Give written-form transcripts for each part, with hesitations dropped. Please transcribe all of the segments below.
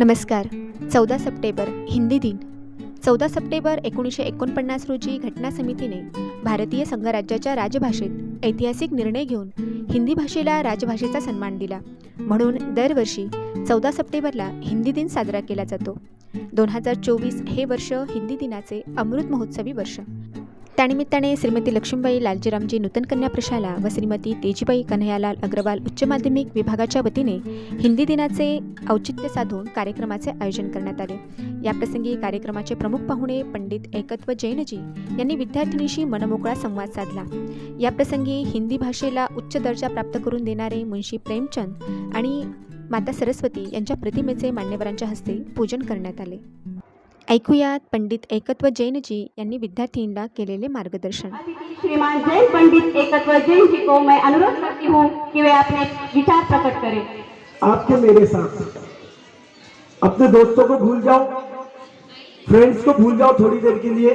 नमस्कार. 14 सप्टेंबर हिंदी दिन. 14 सप्टेंबर 1949 रोजी घटना समितीने भारतीय संघराज्याच्या राजभाषेत ऐतिहासिक निर्णय घेऊन हिंदी भाषेला राजभाषेचा सन्मान दिला. म्हणून दरवर्षी 14 सप्टेंबरला हिंदी दिन साजरा केला जातो. 2024 हे वर्ष हिंदी दिनाचे अमृत महोत्सवी वर्ष. त्यानिमित्ताने श्रीमती लक्ष्मीबाई लालजीरामजी नूतन कन्या प्रशाला व श्रीमती तेजीबाई कन्हैयालाल अग्रवाल उच्च माध्यमिक विभागाच्या वतीने हिंदी दिनाचे औचित्य साधून कार्यक्रमाचे आयोजन करण्यात आले. याप्रसंगी कार्यक्रमाचे प्रमुख पाहुणे पंडित एकत्व जैनजी यांनी विद्यार्थिनीशी मनमोकळा संवाद साधला. याप्रसंगी हिंदी भाषेला उच्च दर्जा प्राप्त करून देणारे मुंशी प्रेमचंद आणि माता सरस्वती यांच्या प्रतिमेचे मान्यवरांच्या हस्ते पूजन करण्यात आले. ऐकूयात पंडित एकत्व जैनजी यांनी विद्यार्थींना केलेले मार्गदर्शन. श्रीमान जैन पंडित एकत्व जैन जी को मैं अनुरोध करती हूँ कि वे अपने विचार प्रकट करें. आपके मेरे साथ अपने दोस्तों को भूल जाओ, फ्रेंड्स को भूल जाओ, थोड़ी देर के लिए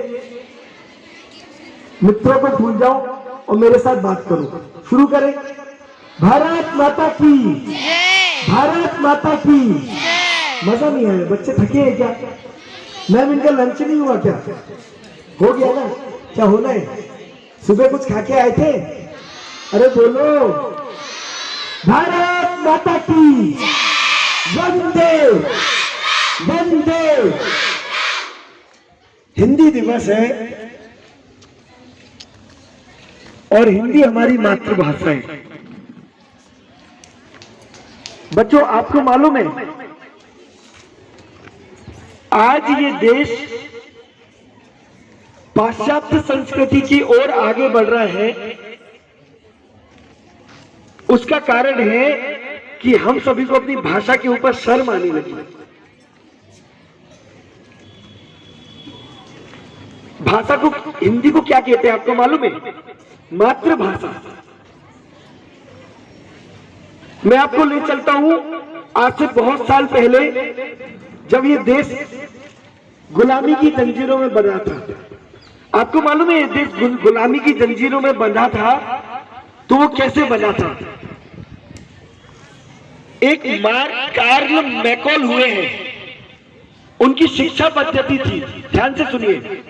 मित्रों को भूल जाओ और मेरे साथ बात करो. शुरू करें. भारत माता की जय. भारत माता की जय. मजा नहीं आया? बच्चे थके हैं क्या? मैम इनका लंच नहीं हुआ क्या? हो गया ना? क्या होना है? सुबह कुछ खा के आए थे? अरे बोलो. भारत माता की वंदे वंदे. हिंदी दिवस है और हिंदी हमारी मातृभाषा है. बच्चों, आपको मालूम है आज ये देश पाश्चात्य संस्कृति की ओर आगे बढ़ रहा है. उसका कारण है कि हम सभी को अपनी भाषा के ऊपर शर्म आने लगी. भाषा को, हिंदी को क्या कहते हैं आपको मालूम है? मातृभाषा. मैं आपको ले चलता हूं आज से बहुत साल पहले, जब ये देश गुलामी की जंजीरों में बंधा था. आपको मालूम है ये देश गुलामी की जंजीरों में बंधा था तो वो कैसे बना था? एक मार्क कार्ल मैकॉल हुए हैं, उनकी शिक्षा पद्धति थी. ध्यान से सुनिए,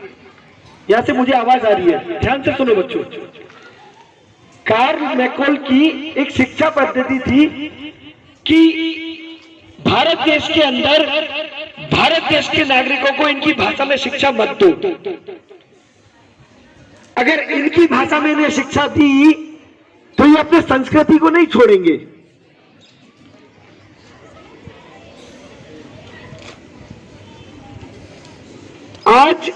यहां से मुझे आवाज आ रही है, ध्यान से सुनो बच्चों. कार्ल मैकॉल की एक शिक्षा पद्धति थी कि भारत देश के अंदर भारत देश के नागरिकों को इनकी भाषा में शिक्षा मत दो. अगर इनकी भाषा में इन्हें शिक्षा दी तो ये अपने संस्कृति को नहीं छोड़ेंगे. आज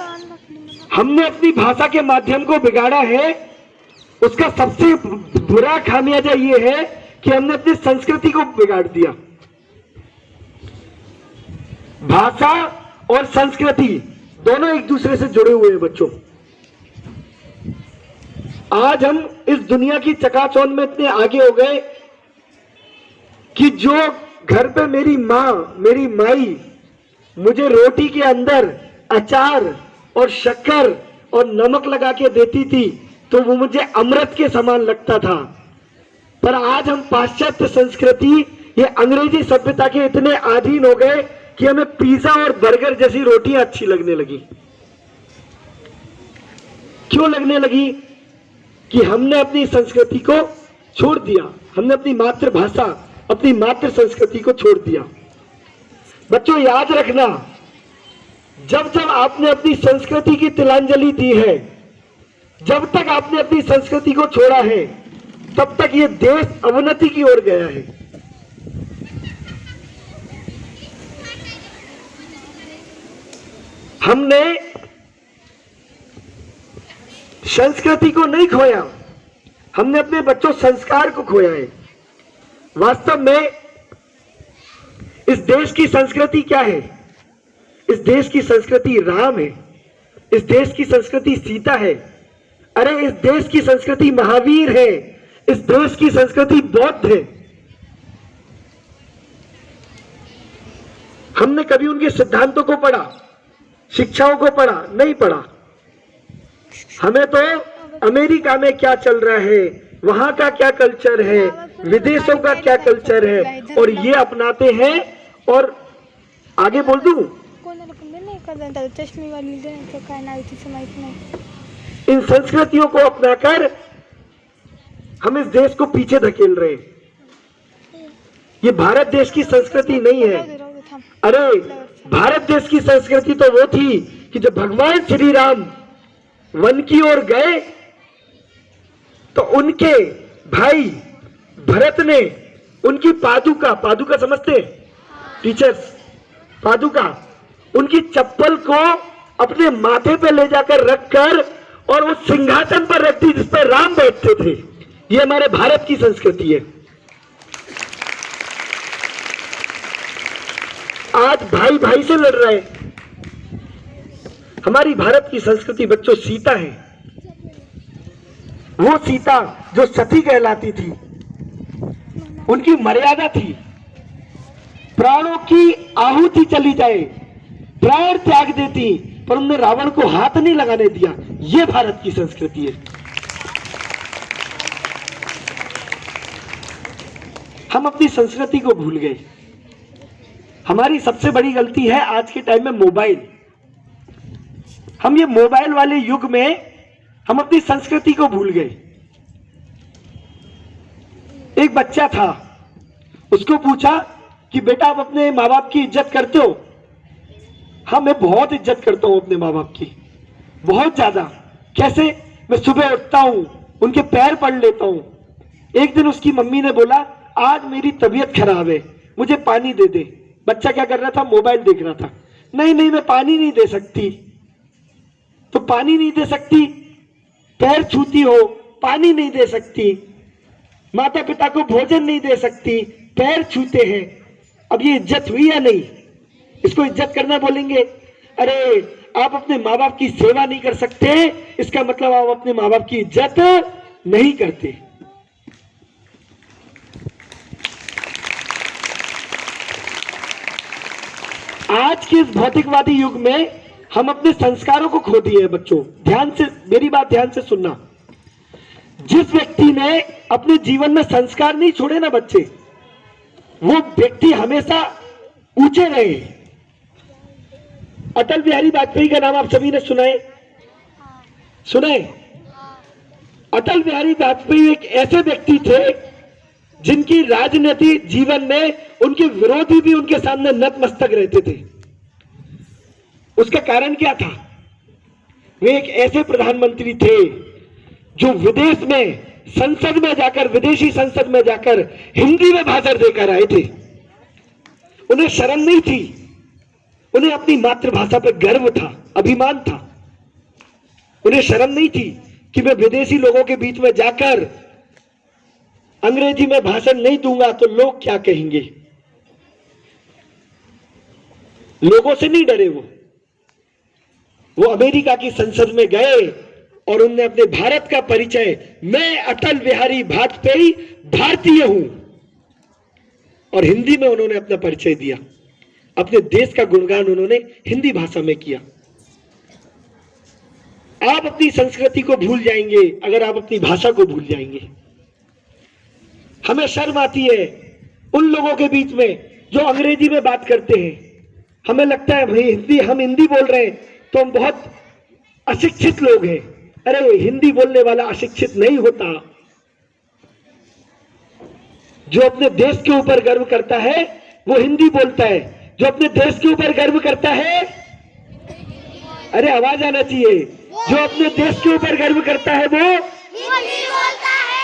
हमने अपनी भाषा के माध्यम को बिगाड़ा है. उसका सबसे बुरा खामियाजा ये है कि हमने अपनी संस्कृति को बिगाड़ दिया. भाषा और संस्कृति दोनों एक दूसरे से जुड़े हुए हैं बच्चों. आज हम इस दुनिया की चकाचौंध में इतने आगे हो गए कि जो घर पे मेरी माँ, मेरी माई मुझे रोटी के अंदर अचार और शक्कर और नमक लगा के देती थी तो वो मुझे अमृत के समान लगता था. पर आज हम पाश्चात्य संस्कृति, ये अंग्रेजी सभ्यता के इतने अधीन हो गए कि हमें पिज्जा और बर्गर जैसी रोटियां अच्छी लगने लगी. क्यों लगने लगी? कि हमने अपनी संस्कृति को छोड़ दिया. हमने अपनी मातृभाषा, अपनी मातृ संस्कृति को छोड़ दिया. बच्चों याद रखना, जब जब आपने अपनी संस्कृति की तिलांजलि दी है, जब तक आपने अपनी संस्कृति को छोड़ा है, तब तक ये देश अवनति की ओर गया है. हमने संस्कृति को नहीं खोया, हमने अपने बच्चों संस्कार को खोया है. वास्तव में इस देश की संस्कृति क्या है? इस देश की संस्कृति राम है. इस देश की संस्कृति सीता है. अरे इस देश की संस्कृति महावीर है. इस देश की संस्कृति बौद्ध है. हमने कभी उनके सिद्धांतों को पढ़ा, शिक्षाओं को पढ़ा? नहीं पढ़ा. हमें तो अमेरिका में क्या चल रहा है, वहां का क्या कल्चर है, विदेशों का क्या कल्चर है, और ये अपनाते हैं और आगे बोल दूं? कोणाला पण नाही करता चष्मीवाली देण्याचं काय नाव तिचं माहित नाही. इन संस्कृतियों को अपनाकर हम इस देश को पीछे धकेल रहे हैं. ये भारत देश की संस्कृति नहीं है. राहू दे थांब. अरे भारत देश की संस्कृति तो वो थी कि जब भगवान श्री राम वन की ओर गए तो उनके भाई भरत ने उनकी पादुका समझते हैं टीचर्स? पादुका, उनकी चप्पल को अपने माथे पे ले जाकर रखकर और उस सिंहासन पर रख दी जिस पर राम बैठते थे. ये हमारे भारत की संस्कृति है. आज भाई भाई से लड़ रहे हैं. हमारी भारत की संस्कृति बच्चों सीता है. वो सीता जो सती कहलाती थी, उनकी मर्यादा थी. प्राणों की आहुति चली जाए, प्राण त्याग देती, पर उन्होंने रावण को हाथ नहीं लगाने दिया. ये भारत की संस्कृति है. हम अपनी संस्कृति को भूल गए. हमारी सबसे बड़ी गलती है आज के टाइम में मोबाइल. हम ये मोबाइल वाले युग में हम अपनी संस्कृति को भूल गए. एक बच्चा था, उसको पूछा कि बेटा आप अपने माँ बाप की इज्जत करते हो? हाँ, मैं बहुत इज्जत करता हूं अपने माँ बाप की, बहुत ज्यादा. कैसे? मैं सुबह उठता हूं, उनके पैर पड़ लेता हूं. एक दिन उसकी मम्मी ने बोला आज मेरी तबीयत खराब है, मुझे पानी दे दे. बच्चा क्या कर रहा था? मोबाइल देख रहा था. नहीं नहीं, मैं पानी नहीं दे सकती. तो पानी नहीं दे सकती, पैर छूती हो, पानी नहीं दे सकती. माता पिता को भोजन नहीं दे सकती, पैर छूते हैं. अब ये इज्जत हुई या नहीं? इसको इज्जत करना बोलेंगे? अरे आप अपने माँ बाप की सेवा नहीं कर सकते, इसका मतलब आप अपने माँ बाप की इज्जत नहीं करते. आज के इस भौतिकवादी युग में हम अपने संस्कारों को खो दिए हैं. बच्चों ध्यान से मेरी बात ध्यान से सुनना. जिस व्यक्ति ने अपने जीवन में संस्कार नहीं छोड़े ना बच्चे, वो व्यक्ति हमेशा ऊंचे रहे. अटल बिहारी वाजपेयी का नाम आप सभी ने सुना है? अटल बिहारी वाजपेयी एक ऐसे व्यक्ति थे जिनकी राजनीतिक जीवन में उनके विरोधी भी उनके सामने नतमस्तक रहते थे. उसका कारण क्या था? वे एक ऐसे प्रधानमंत्री थे जो विदेश में संसद में जाकर, विदेशी संसद में जाकर हिंदी में भाषण देकर आए थे. उन्हें शर्म नहीं थी, उन्हें अपनी मातृभाषा पर गर्व था, अभिमान था. उन्हें शर्म नहीं थी कि मैं विदेशी लोगों के बीच में जाकर अंग्रेजी में भाषण नहीं दूंगा तो लोग क्या कहेंगे. लोगों से नहीं डरे. वो अमेरिका की संसद में गए और उन्होंने अपने भारत का परिचय, मैं अटल बिहारी वाजपेयी भारतीय हूं, और हिंदी में उन्होंने अपना परिचय दिया. अपने देश का गुणगान उन्होंने हिंदी भाषा में किया. आप अपनी संस्कृति को भूल जाएंगे अगर आप अपनी भाषा को भूल जाएंगे. हमें शर्म आती है उन लोगों के बीच में जो अंग्रेजी में बात करते हैं. हमें लगता है भाई हम हिंदी बोल रहे हैं तो हम बहुत अशिक्षित लोग हैं. अरे हिंदी बोलने वाला अशिक्षित नहीं होता. जो अपने देश के ऊपर गर्व करता है वो हिंदी बोलता है. जो अपने देश के ऊपर गर्व करता है, अरे आवाज आना चाहिए, जो अपने देश के ऊपर गर्व करता है वो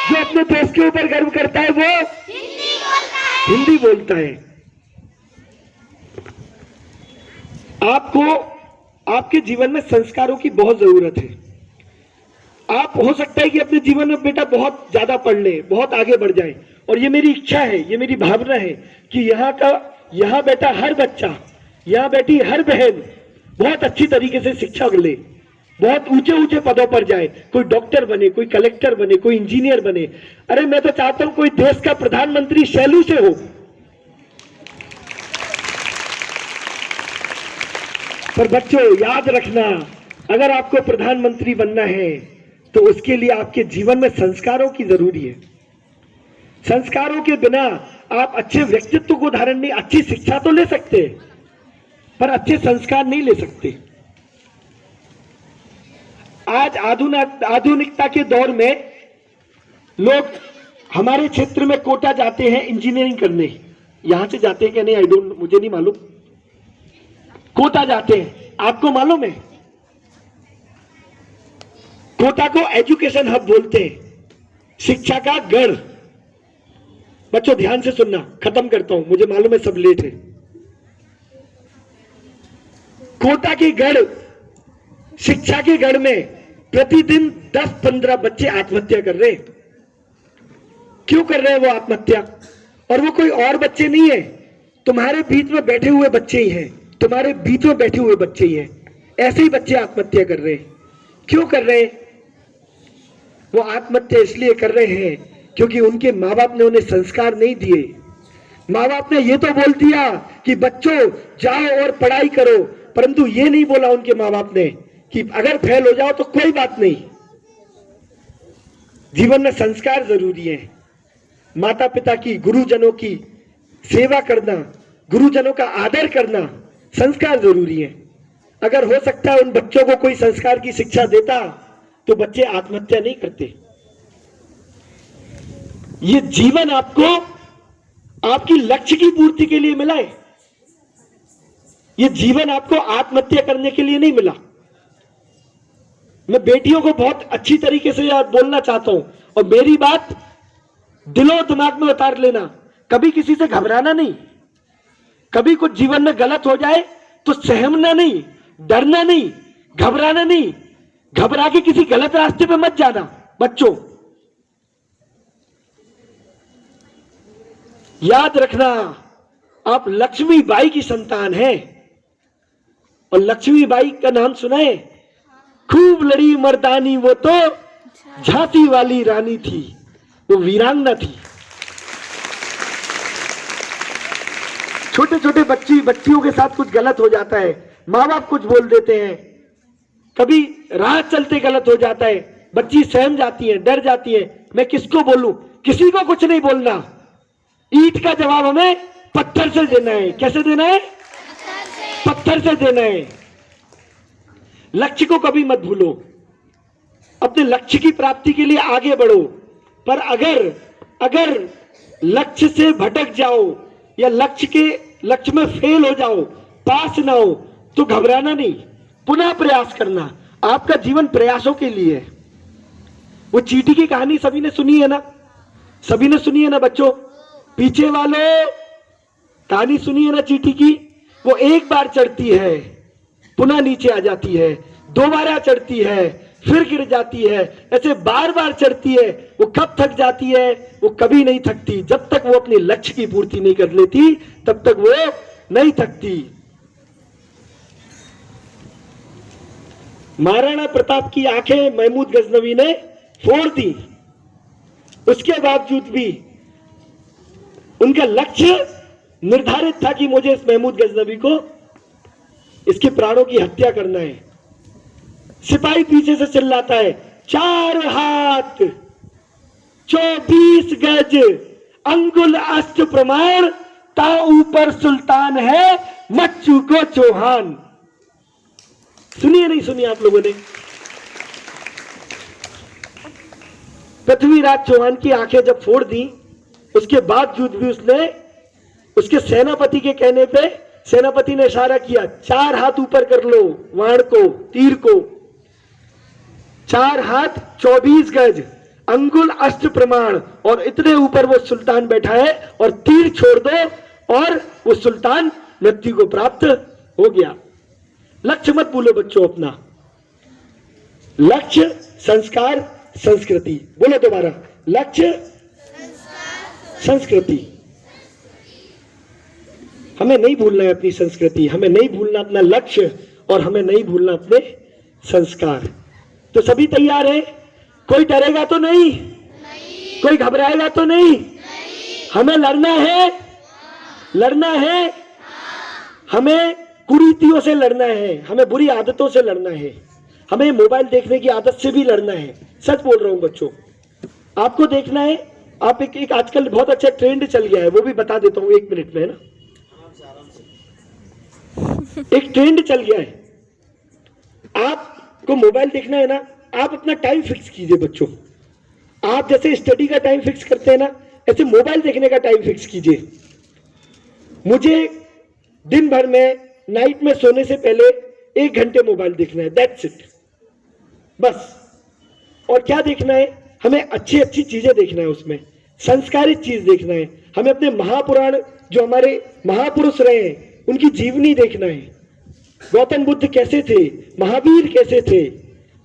जो अपने देश के ऊपर गर्व करता है वो हिंदी बोलता है. आपको आपके जीवन में संस्कारों की बहुत जरूरत है. आप हो सकता है कि अपने जीवन में बेटा बहुत ज्यादा पढ़ ले, बहुत आगे बढ़ जाए, और ये मेरी इच्छा है, ये मेरी भावना है कि यहाँ बेटा हर बच्चा, यहाँ बेटी हर बहन बहुत अच्छी तरीके से शिक्षा ले, बहुत ऊंचे ऊंचे पदों पर जाए. कोई डॉक्टर बने, कोई कलेक्टर बने, कोई इंजीनियर बने. अरे मैं तो चाहता हूं कोई देश का प्रधानमंत्री शैलू से हो. पर बच्चों याद रखना, अगर आपको प्रधानमंत्री बनना है तो उसके लिए आपके जीवन में संस्कारों की जरूरी है. संस्कारों के बिना आप अच्छे व्यक्तित्व को धारण नहीं, अच्छी शिक्षा तो ले सकते हैं, पर अच्छे संस्कार नहीं ले सकते। आज आधुनिकता के दौर में लोग हमारे क्षेत्र में कोटा जाते हैं इंजीनियरिंग करने, यहां से जाते हैं क्या नहीं मुझे नहीं मालूम, कोटा जाते हैं। आपको मालूम है कोटा को एजुकेशन हब बोलते हैं, शिक्षा का गढ़। बच्चों ध्यान से सुनना, खत्म करता हूं, मुझे मालूम है सब लेट है। कोटा के गढ़, शिक्षा के गढ़ में प्रतिदिन 10-15 बच्चे आत्महत्या कर रहे हैं। क्यों कर रहे हैं वो आत्महत्या? और वो कोई और बच्चे नहीं है, तुम्हारे बीच में बैठे हुए बच्चे ही हैं, तुम्हारे बीच में बैठे हुए बच्चे ही हैं। ऐसे ही बच्चे आत्महत्या कर रहे हैं। क्यों कर रहे हैं? वो आत्महत्या इसलिए कर रहे हैं क्योंकि उनके माँ बाप ने उन्हें संस्कार नहीं दिए। माँ बाप ने ये तो बोल दिया कि बच्चों जाओ और पढ़ाई करो, परंतु ये नहीं बोला उनके माँ बाप ने कि अगर फेल हो जाओ तो कोई बात नहीं। जीवन में संस्कार जरूरी है। माता पिता की, गुरुजनों की सेवा करना, गुरुजनों का आदर करना संस्कार जरूरी है। अगर हो सकता है उन बच्चों को कोई संस्कार की शिक्षा देता तो बच्चे आत्महत्या नहीं करते। ये जीवन आपको आपकी लक्ष्य की पूर्ति के लिए मिला है। ये जीवन आपको आत्महत्या करने के लिए नहीं मिला। मैं बेटियों को बहुत अच्छी तरीके से बोलना चाहता हूं, और मेरी बात दिलो दिमाग में उतार लेना। कभी किसी से घबराना नहीं। कभी कुछ जीवन में गलत हो जाए तो सहमना नहीं, डरना नहीं, घबराना नहीं। घबरा के किसी गलत रास्ते पे मत जाना। बच्चों याद रखना, आप लक्ष्मीबाई की संतान हैं। और लक्ष्मीबाई का नाम सुना है? खूब लड़ी मर्दानी वो तो झांसी वाली रानी थी, वो वीरांगना थी। छोटे छोटे बच्चियों के साथ कुछ गलत हो जाता है, माँ बाप कुछ बोल देते हैं, कभी राह चलते गलत हो जाता है, बच्ची सहम जाती है, डर जाती है। मैं किसको बोलूं? किसी को कुछ नहीं बोलना। ईंट का जवाब हमें पत्थर से देना है। कैसे देना है? पत्थर से देना है। लक्ष्य को कभी मत भूलो। अपने लक्ष्य की प्राप्ति के लिए आगे बढ़ो। पर अगर लक्ष्य से भटक जाओ या लक्ष्य में फेल हो जाओ, पास ना हो, तो घबराना नहीं, पुनः प्रयास करना। आपका जीवन प्रयासों के लिए है। वो चींटी की कहानी सभी ने सुनी है ना? सभी ने सुनी है ना बच्चों? पीछे वालों कहानी सुनी है ना चींटी की? वो एक बार चढ़ती है, पुनः नीचे आ जाती है, दोबारा चढ़ती है, फिर गिर जाती है, ऐसे बार बार चढ़ती है। वो कब थक जाती है? वो कभी नहीं थकती। जब तक वो अपने लक्ष्य की पूर्ति नहीं कर लेती तब तक वो नहीं थकती। महाराणा प्रताप की आंखें महमूद गजनवी ने फोड़ दी। उसके बावजूद भी उनका लक्ष्य निर्धारित था कि मुझे इस महमूद गजनवी को इसके प्राणों की हत्या करना है। सिपाही पीछे से चिल्लाता है, 4 हाथ 24 गज अंगुल अष्ट प्रमाण, ता ऊपर सुल्तान है मच्चू को चौहान। सुनिए नहीं सुनिए आप लोगों ने? पृथ्वीराज चौहान की आंखें जब फोड़ दी, उसके बावजूद भी उसके सेनापति के कहने पे सेनापति ने इशारा किया, 4 हाथ ऊपर कर लो, वाण को, तीर को। 4 हाथ 24 गज अंगुल अष्ट प्रमाण, और इतने ऊपर वो सुल्तान बैठा है, और तीर छोड़ दो और वो सुल्तान मृत्यु को प्राप्त हो गया। लक्ष्य मत भूलो बच्चों अपना। लक्ष्य, संस्कार, संस्कृति। बोलो दोबारा, लक्ष्य, संस्कृति। हमें नहीं भूलना है अपनी संस्कृति, हमें नहीं भूलना अपना लक्ष्य, और हमें नहीं भूलना अपने संस्कार। तो सभी तैयार हैं? कोई डरेगा तो नहीं? कोई घबराएगा तो नहीं? हमें लड़ना है, लड़ना है। हमें कुरीतियों से लड़ना है, हमें बुरी आदतों से लड़ना है, हमें मोबाइल देखने की आदत से भी लड़ना है। सच बोल रहा हूं बच्चों, आपको देखना है। आप एक आजकल बहुत अच्छा ट्रेंड चल गया है, वो भी बता देता हूं 1 मिनट में, है ना? एक ट्रेंड चल गया है। आपको मोबाइल देखना है ना, आप अपना टाइम फिक्स कीजिए बच्चों। आप जैसे स्टडी का टाइम फिक्स करते हैं ना, ऐसे मोबाइल देखने का टाइम फिक्स कीजिए। मुझे दिन भर में नाइट में सोने से पहले 1 घंटे मोबाइल देखना है, दैट्स इट, बस। और क्या देखना है, हमें अच्छी अच्छी चीजें देखना है, उसमें संस्कारित चीज देखना है। हमें अपने महापुराण, जो हमारे महापुरुष रहे हैं, उनकी जीवनी देखना है। गौतम बुद्ध कैसे थे, महावीर कैसे थे,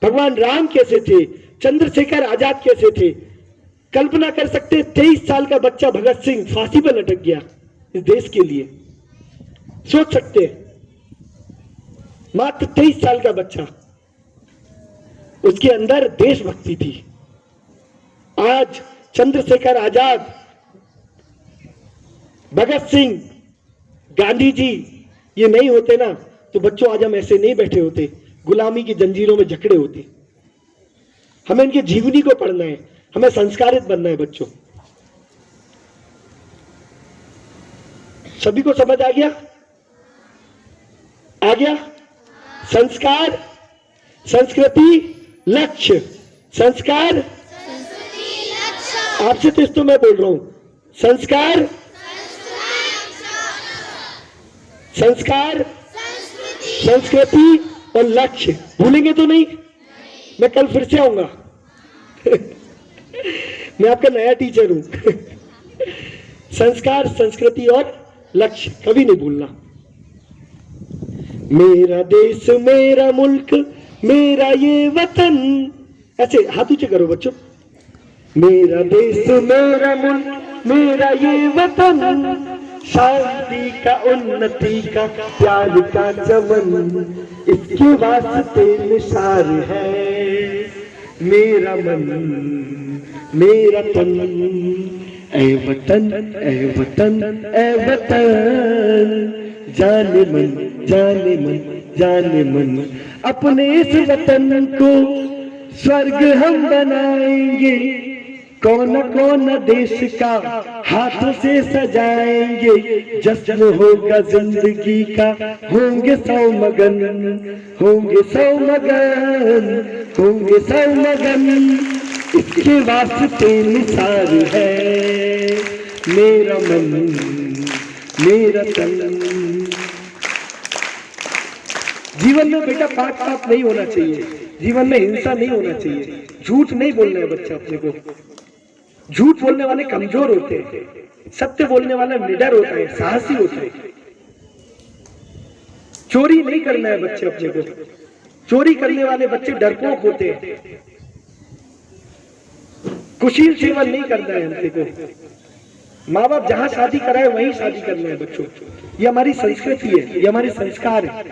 भगवान राम कैसे थे, चंद्रशेखर आजाद कैसे थे। कल्पना कर सकते, 23 साल का बच्चा भगत सिंह फांसी पर लटक गया इस देश के लिए। सोच सकते हैं, मात्र 23 साल का बच्चा, उसके अंदर देशभक्ति थी। आज चंद्रशेखर आजाद, भगत सिंह, गांधी जी ये नहीं होते ना, तो बच्चों आज हम ऐसे नहीं बैठे होते, गुलामी की जंजीरों में जकड़े होते। हमें इनकी जीवनी को पढ़ना है, हमें संस्कारित बनना है बच्चों। सभी को समझ आ गया? आ गया? संस्कार, संस्कृति, लक्ष्य। संस्कार, आपसे तो मैं बोल रहा हूं, संस्कार, संस्कार, संस्कृति और लक्ष्य। भूलेंगे तो नहीं? मैं कल फिर से आऊंगा। मैं आपका नया टीचर हूं। संस्कार, संस्कृति और लक्ष्य कभी नहीं भूलना। मेरा देश, मेरा मुल्क, मेरा ये वतन, ऐसे हाथ ऊंचे करो बच्चों। मेरा देश, मेरा मुल्क, मेरा ये वतन, शांति का, उन्नति का, प्यार का चमन, इसके वास्ते निसार है मेरा मन, मेरा तन। ऐ वतन, ऐ वतन, ऐ वतन, जाने मन, जाने मन, जाने मन, अपने इस वतन को स्वर्ग हम बनाएंगे। कौन कौन देश का हाथों से सजाएंगे, जश्न होगा जिंदगी का, होंगे सौ मगन, होंगे सौ मगन, होंगे सौ मगन, इसके वास्ते निसार है मेरा मन, मेरा तन। जीवन में बेटा पाप नहीं होना चाहिए, जीवन में हिंसा नहीं होना चाहिए, झूठ नहीं बोलना है बच्चा अपने को। झूठ बोलने वाले कमजोर होते हैं, सत्य बोलने वाला निडर होता है, साहसी होता है। चोरी नहीं करना है बच्चे अपने को, चोरी करने वाले बच्चे डरपोक होते हैं। कुशील सेवन नहीं करना है अपने को। माँ बाप जहां शादी कराए वहीं शादी करना है बच्चों। ये हमारी संस्कृति है, ये हमारे संस्कार है।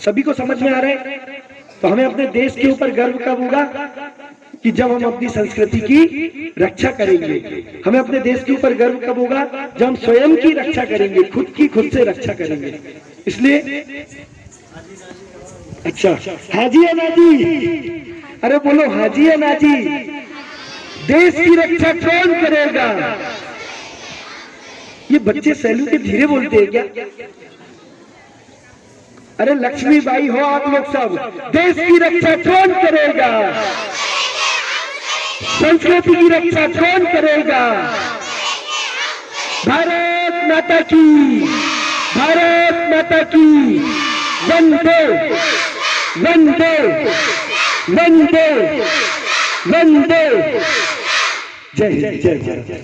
सभी को समझ में आ रहा है? तो हमें अपने देश के ऊपर गर्व कब होगा? कि जब हम अपनी संस्कृति की रक्षा करेंगे। हमें अपने देश के ऊपर गर्व कब होगा? जब हम स्वयं की रक्षा करेंगे, खुद की खुद से रक्षा करेंगे। इसलिए अच्छा, हाजी है नाजी, अरे बोलो हाजी है नाजी। देश की रक्षा कौन करेगा? ये बच्चे सैलू के धीरे बोलते हैं क्या? अरे लक्ष्मीबाई हो आप लोग सब, देश की रक्षा कौन करेगा? संस्कृति की रक्षा कौन करेगा? भारत माता की, भारत माता की, वंदे वंदे वंदे वंदे। जय जय जय जय।